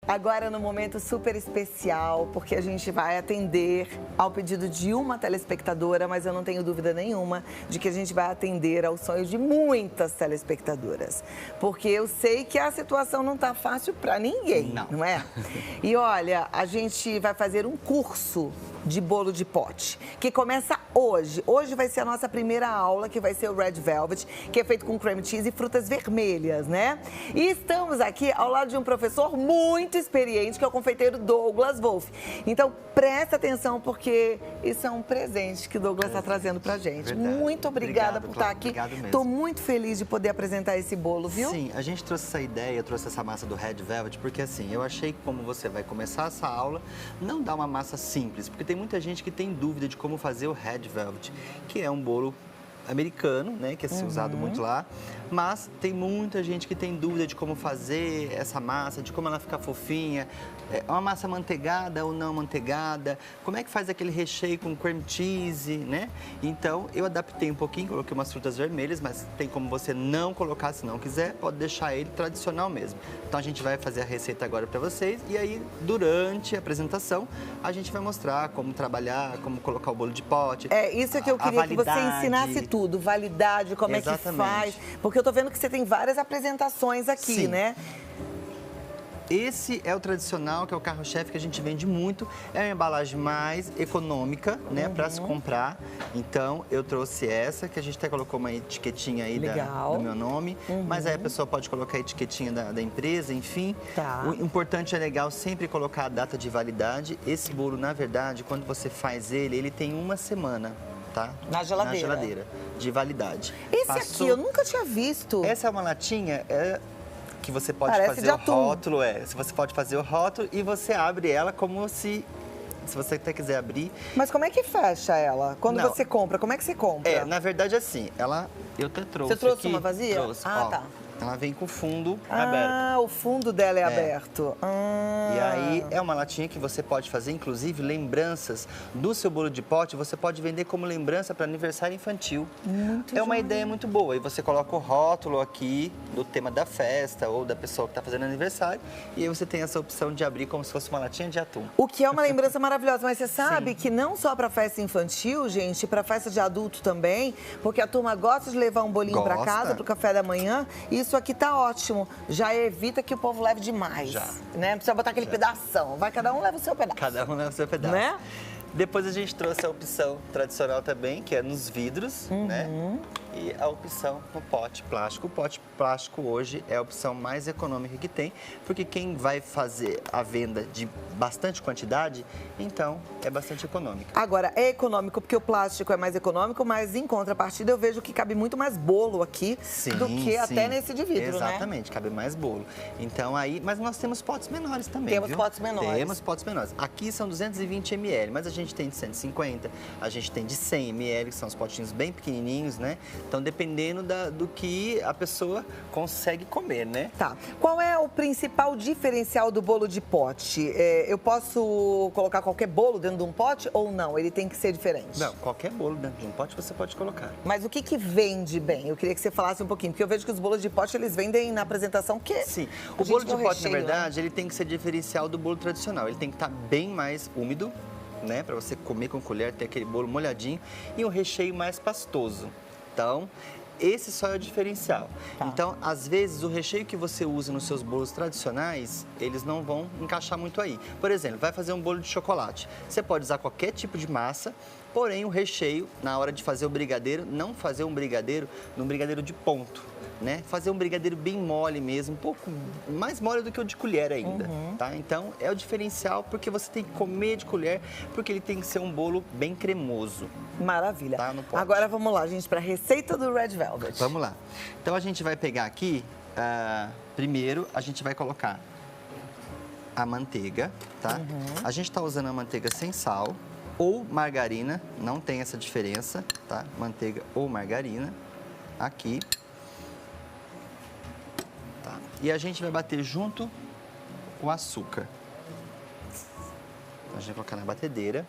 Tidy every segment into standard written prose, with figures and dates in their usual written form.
Agora no momento super especial, porque a gente vai atender ao pedido de uma telespectadora, mas eu não tenho dúvida nenhuma de que a gente vai atender ao sonho de muitas telespectadoras. Porque eu sei que a situação não tá fácil para ninguém, não é? E olha, a gente vai fazer um curso de bolo de pote, que começa hoje. Hoje vai ser a nossa primeira aula, que vai ser o Red Velvet, que é feito com cream cheese e frutas vermelhas, né? E estamos aqui ao lado de um professor muito experiente, que é o confeiteiro Douglas Wolff. Então, presta atenção, porque isso é um presente que o Douglas está trazendo pra gente. Verdade. Muito obrigada por estar aqui. Obrigado mesmo. Tô muito feliz de poder apresentar esse bolo, viu? Sim, a gente trouxe essa ideia, trouxe essa massa do Red Velvet, porque assim, eu achei que como você vai começar essa aula, não dá uma massa simples, porque tem muita gente que tem dúvida de como fazer o Red Velvet, que é um bolo americano, né, que é usado muito lá, mas tem muita gente que tem dúvida de como fazer essa massa, de como ela ficar fofinha, é uma massa manteigada ou não manteigada, como é que faz aquele recheio com cream cheese, né? Então, eu adaptei um pouquinho, coloquei umas frutas vermelhas, mas tem como você não colocar, se não quiser, pode deixar ele tradicional mesmo. Então, a gente vai fazer a receita agora para vocês e aí, durante a apresentação, a gente vai mostrar como trabalhar, como colocar o bolo de pote. É, isso que eu queria que você ensinasse tudo, validade, como Exatamente. é que faz, porque eu tô vendo que você tem várias apresentações aqui, Sim. né? Esse é o tradicional, que é o carro-chefe que a gente vende muito. É uma embalagem mais econômica, né, para se comprar. Então, eu trouxe essa, que a gente até colocou uma etiquetinha aí do meu nome. Mas aí a pessoa pode colocar a etiquetinha da empresa, enfim. Tá. O importante é legal sempre colocar a data de validade. Esse bolo, na verdade, quando você faz ele tem uma semana. Tá? Na geladeira. Na geladeira, de validade. Esse aqui eu nunca tinha visto. Essa é uma latinha que você pode Parece fazer de o atum. rótulo, você pode fazer o rótulo e você abre ela como se você até quiser abrir. Mas como é que fecha ela? Quando Não. você compra, como é que você compra? Na verdade, assim, eu até trouxe. Você trouxe aqui, uma vazia? Trouxe, Ah, ó. tá. Ela vem com o fundo aberto. Ah, o fundo dela é aberto. E aí, é uma latinha que você pode fazer, inclusive, lembranças do seu bolo de pote. Você pode vender como lembrança para aniversário infantil. Muito É uma ideia muito boa. E você coloca o rótulo aqui do tema da festa ou da pessoa que está fazendo aniversário. E aí você tem essa opção de abrir como se fosse uma latinha de atum. O que é uma lembrança maravilhosa. Mas você sabe que não só para festa infantil, gente, para festa de adulto também, porque a turma gosta de levar um bolinho para casa, para o café da manhã. Isso aqui tá ótimo. Já evita que o povo leve demais. Já. Né? Não precisa botar aquele pedação. Vai, cada um leva o seu pedaço. Cada um leva o seu pedaço. Né? Depois a gente trouxe a opção tradicional também, que é nos vidros, né? E a opção no pote plástico. O pote plástico hoje é a opção mais econômica que tem, porque quem vai fazer a venda de bastante quantidade, então é bastante econômico. Agora, é econômico porque o plástico é mais econômico, mas em contrapartida eu vejo que cabe muito mais bolo aqui do que até nesse de vidro, né? Exatamente, cabe mais bolo. Então aí, mas nós temos potes menores também, Temos potes menores. Temos potes menores. Aqui são 220 ml, mas a gente tem de 150, a gente tem de 100 ml, que são os potinhos bem pequenininhos, né? Então, dependendo do que a pessoa consegue comer, né? Tá. Qual é o principal diferencial do bolo de pote? Eu posso colocar qualquer bolo dentro de um pote ou não? Ele tem que ser diferente? Não, qualquer bolo dentro de um pote você pode colocar. Mas o que vende bem? Eu queria que você falasse um pouquinho, porque eu vejo que os bolos de pote, eles vendem na apresentação que... Sim. O bolo de pote, na verdade, ele tem que ser diferencial do bolo tradicional. Ele tem que estar bem mais úmido, né? Para você comer com colher, ter aquele bolo molhadinho e um recheio mais pastoso. Então, esse só é o diferencial. Tá. Então, às vezes, o recheio que você usa nos seus bolos tradicionais, eles não vão encaixar muito aí. Por exemplo, vai fazer um bolo de chocolate. Você pode usar qualquer tipo de massa, porém o recheio, na hora de fazer o brigadeiro, não fazer um brigadeiro num brigadeiro de ponto, né? Fazer um brigadeiro bem mole mesmo, um pouco mais mole do que o de colher ainda, tá? Então, é o diferencial porque você tem que comer de colher, porque ele tem que ser um bolo bem cremoso. Maravilha. Tá no pote. Agora vamos lá, gente, para a receita do Red Velvet. Vamos lá. Então, a gente vai pegar aqui, primeiro, a gente vai colocar a manteiga, tá? A gente tá usando a manteiga sem sal ou margarina, não tem essa diferença, tá? Manteiga ou margarina, aqui. Tá? E a gente vai bater junto com o açúcar. Então, a gente vai colocar na batedeira.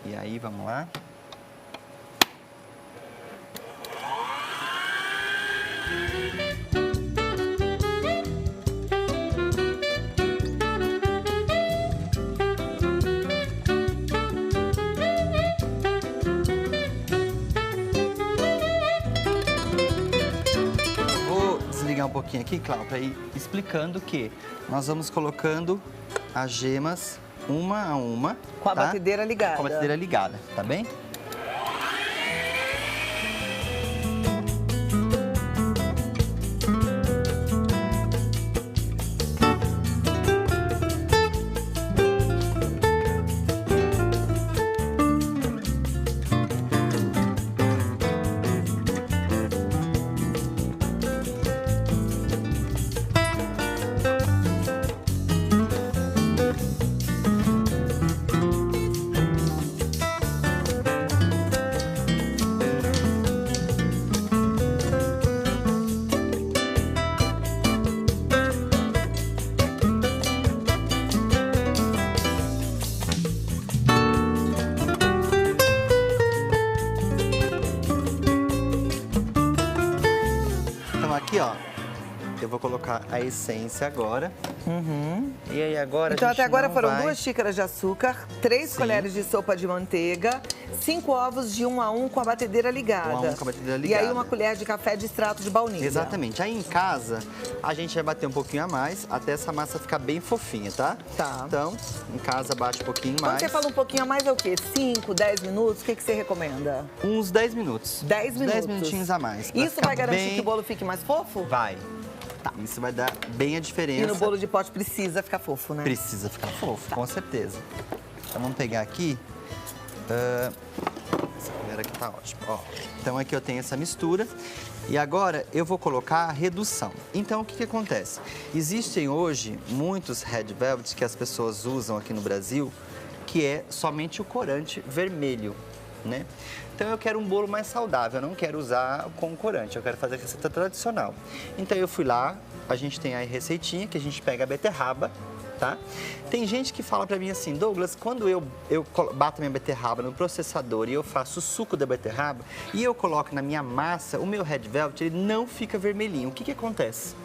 E aí, vamos lá. pouquinho aqui, Cláudia, para ir explicando que nós vamos colocando as gemas uma a uma. Com a batedeira ligada. Com a batedeira ligada, tá bem? Aqui, ó, eu vou colocar a essência agora. E aí agora então, a gente até agora foram vai... 2 xícaras de açúcar, 3 colheres de sopa de manteiga, 5 ovos de 1 a 1 com a batedeira ligada. 1 a 1 com a batedeira E ligada. aí 1 colher de café de extrato de baunilha. Exatamente. Aí em casa, a gente vai bater um pouquinho a mais, até essa massa ficar bem fofinha, tá? Tá. Então, em casa bate um pouquinho Quando mais. você fala um pouquinho a mais, é o quê? 5, 10 minutos? O que você recomenda? Uns 10 minutos. 10 minutos. 10 minutinhos a mais. pra Isso ficar vai garantir bem... que o bolo fique mais fofo? Vai. Tá. Isso vai dar bem a diferença. E no bolo de pote precisa ficar fofo, né? Precisa ficar fofo, com certeza. Então vamos pegar aqui. Essa colher aqui tá ótima. Ó, então aqui eu tenho essa mistura. E agora eu vou colocar a redução. Então o que acontece? Existem hoje muitos Red Velvet que as pessoas usam aqui no Brasil, que é somente o corante vermelho, né? Então eu quero um bolo mais saudável, eu não quero usar com corante, eu quero fazer a receita tradicional. Então eu fui lá, a gente tem aí a receitinha que a gente pega a beterraba, tá? Tem gente que fala pra mim assim, Douglas, quando eu bato minha beterraba no processador e eu faço o suco da beterraba e eu coloco na minha massa, o meu Red Velvet, ele não fica vermelhinho. O que acontece?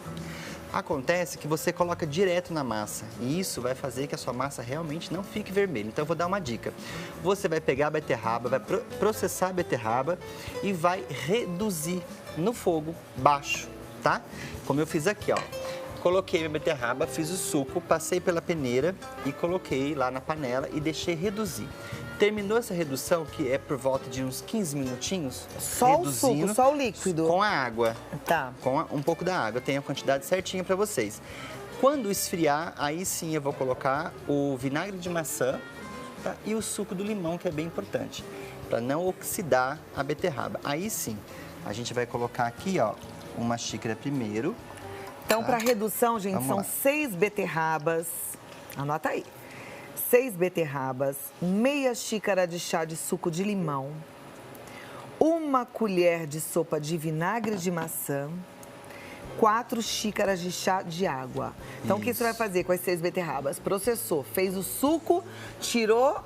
Acontece que você coloca direto na massa e isso vai fazer que a sua massa realmente não fique vermelha. Então eu vou dar uma dica. Você vai pegar a beterraba, vai processar a beterraba e vai reduzir no fogo baixo, tá? Como eu fiz aqui, ó. Coloquei minha beterraba, fiz o suco, passei pela peneira e coloquei lá na panela e deixei reduzir. Terminou essa redução, que é por volta de uns 15 minutinhos. Só o suco, só o líquido? Com a água. Tá. Com um pouco da água. Eu tenho a quantidade certinha para vocês. Quando esfriar, aí sim eu vou colocar o vinagre de maçã, tá? E o suco do limão, que é bem importante, para não oxidar a beterraba. Aí sim, a gente vai colocar aqui, ó, uma xícara primeiro. Então, tá? para redução, gente, Vamos são lá. 6 beterrabas. Anota aí. 6 beterrabas, meia xícara de chá de suco de limão, 1 colher de sopa de vinagre de maçã, 4 xícaras de chá de água. Então, o que você vai fazer com as 6 beterrabas? Processou, fez o suco, tirou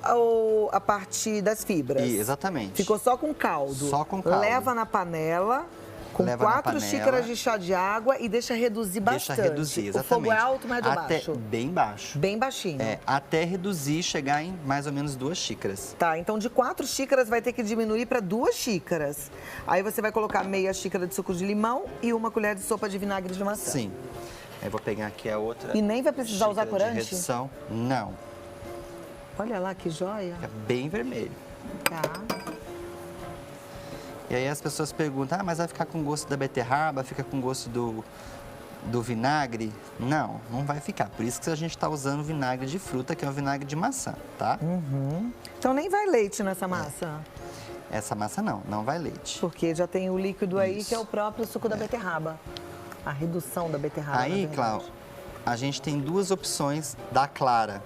a parte das fibras. Exatamente. Ficou só com caldo. Só com caldo. Leva na panela. Com 4 xícaras de chá de água e deixa reduzir bastante. Deixa reduzir, exatamente. O fogo é alto, médio ou baixo? Bem baixo. Bem baixinho. É, até reduzir e chegar em mais ou menos 2 xícaras. Tá, então de 4 xícaras vai ter que diminuir para 2 xícaras. Aí você vai colocar meia xícara de suco de limão e 1 colher de sopa de vinagre de maçã. Sim. Eu vou pegar aqui a outra. E nem vai precisar usar corante? De redução. Não. Olha lá que joia. Fica bem vermelho. Tá. E aí as pessoas perguntam, mas vai ficar com gosto da beterraba, fica com gosto do vinagre? Não, não vai ficar. Por isso que a gente está usando vinagre de fruta, que é o vinagre de maçã, tá? Então nem vai leite nessa massa? Essa massa não vai leite. Porque já tem o líquido aí, Isso. que é o próprio suco da beterraba. A redução da beterraba. Aí, Cláudia, a gente tem 2 opções da clara.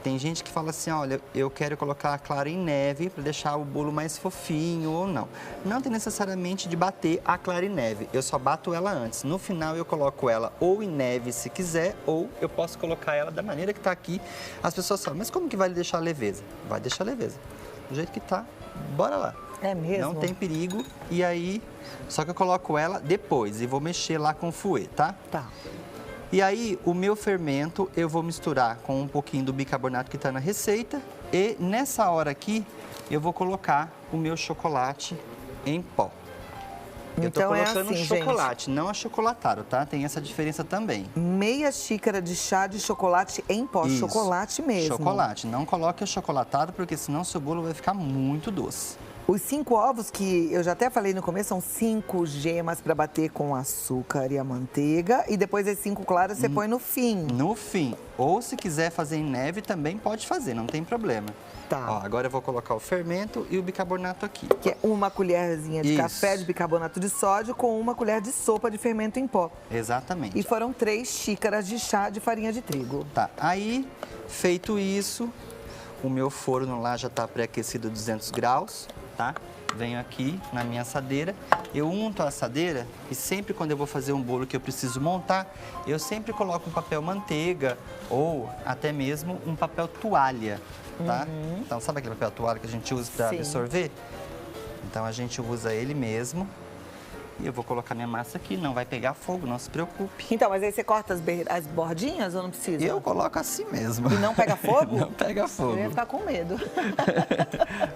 Tem gente que fala assim, olha, eu quero colocar a clara em neve para deixar o bolo mais fofinho ou não. Não tem necessariamente de bater a clara em neve, eu só bato ela antes. No final eu coloco ela ou em neve se quiser, ou eu posso colocar ela da maneira que está aqui. As pessoas falam, mas como que vai deixar leveza? Vai deixar leveza. Do jeito que tá, bora lá. É mesmo? Não tem perigo. E aí, só que eu coloco ela depois e vou mexer lá com o fouet, tá? Tá. E aí, o meu fermento eu vou misturar com um pouquinho do bicarbonato que está na receita. E nessa hora aqui, eu vou colocar o meu chocolate em pó. Eu tô Então colocando assim, chocolate, não achocolatado, tá? Tem essa diferença também. Meia xícara de chá de chocolate em pó, Isso. chocolate mesmo. Chocolate, não coloque achocolatado, porque senão seu bolo vai ficar muito doce. Os 5 ovos, que eu já até falei no começo, são 5 gemas para bater com açúcar e a manteiga. E depois as 5 claras você põe no fim. No fim. Ou se quiser fazer em neve, também pode fazer, não tem problema. Tá. Ó, agora eu vou colocar o fermento e o bicarbonato aqui. Que é uma colherzinha de Isso. café de bicarbonato de sódio com uma colher de sopa de fermento em pó. Exatamente. E foram 3 xícaras de chá de farinha de trigo. Tá, aí, feito isso, o meu forno lá já tá pré-aquecido a 200 graus, tá? Venho aqui na minha assadeira, eu unto a assadeira e sempre quando eu vou fazer um bolo que eu preciso montar, eu sempre coloco um papel manteiga ou até mesmo um papel toalha, tá? Então, sabe aquele papel toalha que a gente usa para Sim. absorver? Então, a gente usa ele mesmo. E eu vou colocar minha massa aqui, não vai pegar fogo, não se preocupe. Então, mas aí você corta as bordinhas ou não precisa? Eu coloco assim mesmo. E não pega fogo? Não pega fogo. Eu ia ficar com medo.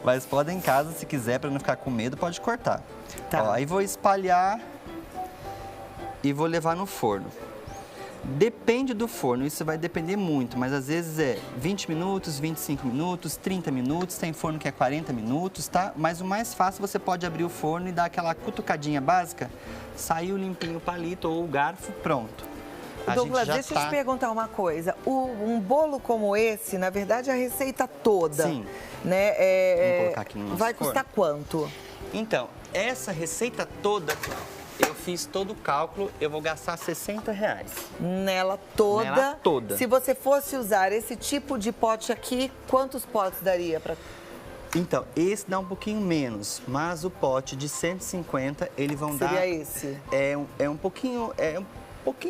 Mas pode em casa, se quiser, para não ficar com medo, pode cortar. Tá. Ó, aí vou espalhar e vou levar no forno. Depende do forno, isso vai depender muito, mas às vezes é 20 minutos, 25 minutos, 30 minutos, tem forno que é 40 minutos, tá? Mas o mais fácil, você pode abrir o forno e dar aquela cutucadinha básica, saiu limpinho o palito ou o garfo, pronto. Douglas, deixa eu te perguntar uma coisa. Um bolo como esse, na verdade, a receita toda, Sim. né? Vamos colocar aqui no nosso vai custar quanto? Então, essa receita toda, eu fiz todo o cálculo, eu vou gastar R$60. Nela toda. Nela toda. Se você fosse usar esse tipo de pote aqui, quantos potes daria para... Então, esse dá um pouquinho menos, mas o pote de 150, eles vão dar... Seria esse? É um pouquinho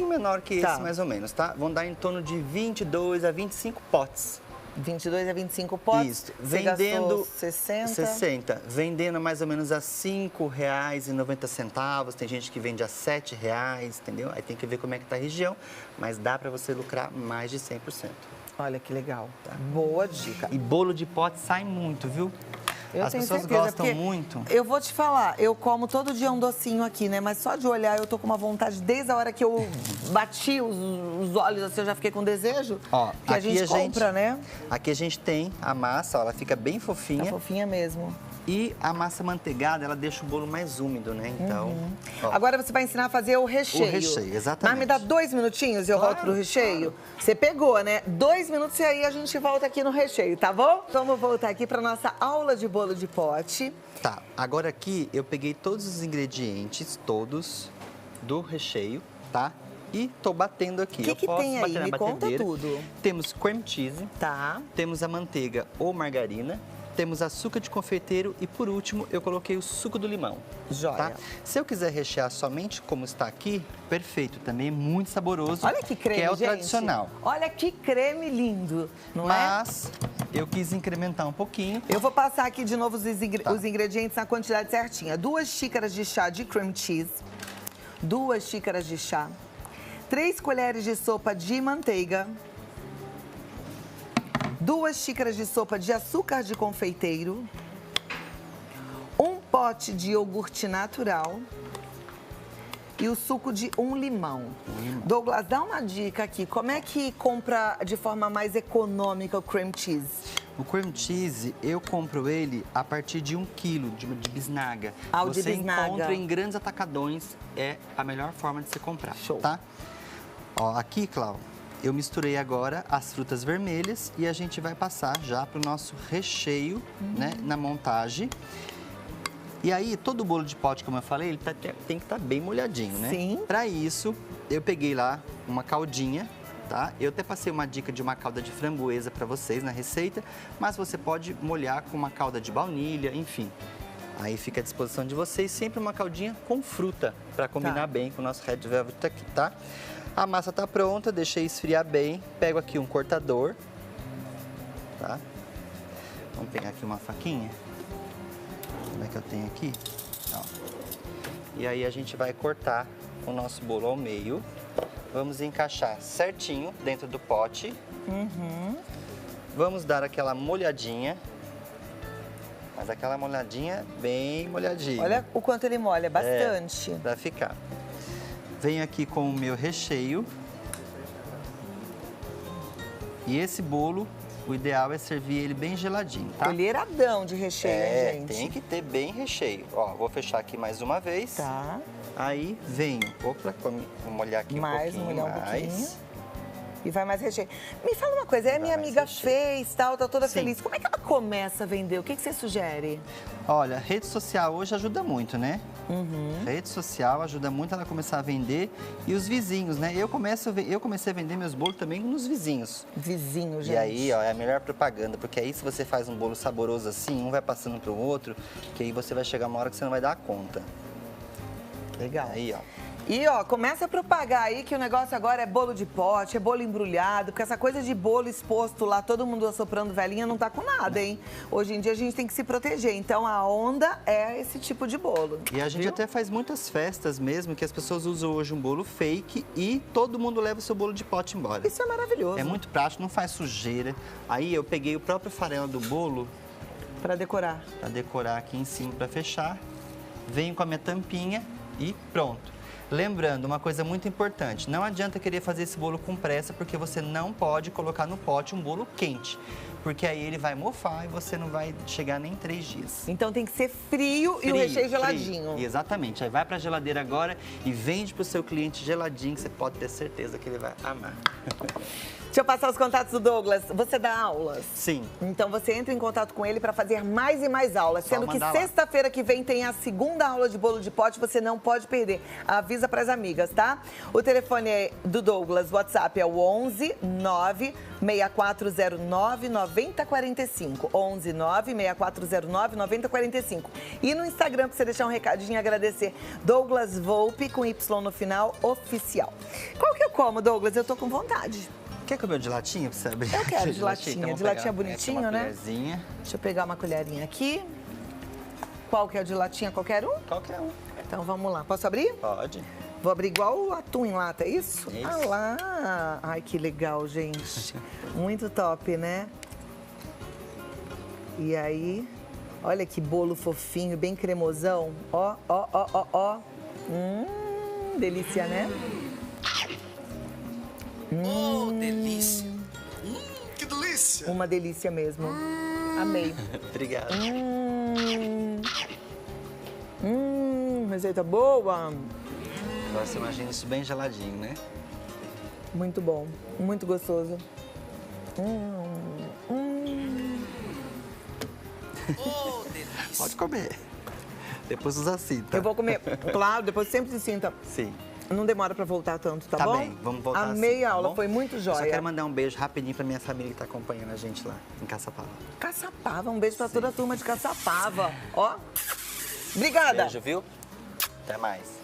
menor que esse, mais ou menos, tá? Vão dar em torno de 22 a 25 potes. 22 a 25 potes? Isso. Você gastou 60? Vendendo mais ou menos a R$5,90. Tem gente que vende a R$7, entendeu? Aí tem que ver como é que tá a região, mas dá para você lucrar mais de 100%. Olha que legal, tá? Boa dica. E bolo de pote sai muito, viu? As pessoas gostam muito. Eu vou te falar, eu como todo dia um docinho aqui, né? Mas só de olhar eu tô com uma vontade, desde a hora que eu bati os olhos, assim, eu já fiquei com desejo. Ó, que a gente compra, né? Aqui a gente tem a massa, ó, ela fica bem fofinha. Tá fofinha mesmo. E a massa manteigada, ela deixa o bolo mais úmido, né? Então, ó. Agora você vai ensinar a fazer o recheio. O recheio, exatamente. Mas me dá 2 minutinhos e eu volto pro recheio? Claro. Você pegou, né? 2 minutos e aí a gente volta aqui no recheio, tá bom? Vamos voltar aqui pra nossa aula de bolo de pote. Tá, agora aqui eu peguei todos os ingredientes, todos, do recheio, tá? E tô batendo aqui. O que tem aí? Me conta tudo. Temos cream cheese. Tá. Temos a manteiga ou margarina. Temos açúcar de confeiteiro e, por último, eu coloquei o suco do limão. Joia. Tá? Se eu quiser rechear somente como está aqui, perfeito. Também é muito saboroso. Olha que creme, que é o gente. Tradicional. Olha que creme lindo, não Mas eu quis incrementar um pouquinho. Eu vou passar aqui de novo os ingredientes na quantidade certinha. 2 xícaras de chá de cream cheese. 2 xícaras de chá. 3 colheres de sopa de manteiga. 2 xícaras de sopa de açúcar de confeiteiro, 1 pote de iogurte natural e o suco de 1 limão. Douglas, dá uma dica aqui, como é que compra de forma mais econômica o cream cheese? O cream cheese, eu compro ele a partir de 1 quilo de bisnaga. Você encontra em grandes atacadões, é a melhor forma de se comprar. Show. Tá? Ó, aqui, Cláudia, eu misturei agora as frutas vermelhas e a gente vai passar já para o nosso recheio, né, na montagem. E aí, todo bolo de pote, como eu falei, ele tem que estar bem molhadinho, né? Sim. Para isso, eu peguei lá uma caldinha, tá? Eu até passei uma dica de uma calda de framboesa para vocês na receita, mas você pode molhar com uma calda de baunilha, enfim. Aí fica à disposição de vocês, sempre uma caldinha com fruta, para combinar bem com o nosso Red Velvet aqui, tá? A massa tá pronta, deixei esfriar bem. Pego aqui um cortador, tá? Vamos pegar aqui uma faquinha. Como é que eu tenho aqui? Ó. E aí a gente vai cortar o nosso bolo ao meio. Vamos encaixar certinho dentro do pote. Vamos dar aquela molhadinha. Mas aquela molhadinha, bem molhadinha. Olha o quanto ele molha, bastante. Pra ficar. Venho aqui com o meu recheio. E esse bolo, o ideal é servir ele bem geladinho, tá? Colheradão de recheio, hein, gente? Tem que ter bem recheio. Ó, vou fechar aqui mais uma vez. Tá. Aí venho, vou molhar aqui Mais, um pouquinho molhar um mais. pouquinho. E vai mais recheio. Me fala uma coisa, minha amiga fez, tal, tá toda feliz. Como é que ela começa a vender? O que você sugere? Olha, rede social hoje ajuda muito, né? Uhum. Rede social ajuda muito ela começar a vender. E os vizinhos, né? Eu comecei a vender meus bolos também nos vizinhos. Vizinho, gente. E aí, ó, é a melhor propaganda, porque aí se você faz um bolo saboroso assim, um vai passando pro outro, que aí você vai chegar uma hora que você não vai dar conta. Legal. Aí, ó. E, ó, começa a propagar aí que o negócio agora é bolo de pote, é bolo embrulhado, porque essa coisa de bolo exposto lá, todo mundo assoprando velhinha, não tá com nada, hein? Hoje em dia a gente tem que se proteger, então a onda é esse tipo de bolo. E a gente até faz muitas festas mesmo, que as pessoas usam hoje um bolo fake e todo mundo leva o seu bolo de pote embora. Isso é maravilhoso. É muito prático, não faz sujeira. Aí eu peguei o próprio farelo do bolo Pra decorar. para decorar aqui em cima para fechar. Venho com a minha tampinha e pronto. Lembrando, uma coisa muito importante, não adianta querer fazer esse bolo com pressa, porque você não pode colocar no pote um bolo quente, porque aí ele vai mofar e você não vai chegar nem 3 dias. Então tem que ser frio e o recheio geladinho. Frio. Exatamente, aí vai para a geladeira agora e vende para o seu cliente geladinho, que você pode ter certeza que ele vai amar. Deixa eu passar os contatos do Douglas. Você dá aulas? Sim. Então você entra em contato com ele para fazer mais e mais aulas. Só Sendo que mandar lá. sexta-feira que vem tem a segunda aula de bolo de pote, você não pode perder. Avisa para as amigas, tá? O telefone do Douglas, o WhatsApp é o 11 9 6409 9045. 11 9 6409 9045. E no Instagram, para você deixar um recadinho e agradecer, Douglas Volpe, com Y no final, oficial. Qual que eu como, Douglas? Eu tô com vontade. Quer comer de latinha pra você abrir? Eu quero de latinha. Então, De vou latinha pegar bonitinho, aqui uma né? colherzinha. Deixa eu pegar uma colherinha aqui. Qual que é o de latinha? Qualquer um? Qualquer um. Então vamos lá. Posso abrir? Pode. Vou abrir igual o atum em lata, é isso? Isso. Ah lá! Ai, que legal, gente. Muito top, né? E aí, olha que bolo fofinho, bem cremosão. Ó, ó, ó, ó, ó. Delícia, né? Oh, delícia! Que delícia! Uma delícia mesmo. Amei. Obrigado. Receita boa. Agora você imagina isso bem geladinho, né? Muito bom, muito gostoso. Oh, delícia! Pode comer. Depois usa cinta. Eu vou comer, claro, depois sempre se sinta. Sim. Não demora pra voltar tanto, tá Tá bom? bem, vamos voltar Amei assim, a tá aula, bom? foi muito Eu só jóia. quero mandar um beijo rapidinho pra minha família que tá acompanhando a gente lá, em Caçapava. Caçapava, um beijo pra toda a turma de Caçapava. Ó, obrigada. Beijo, viu? Até mais.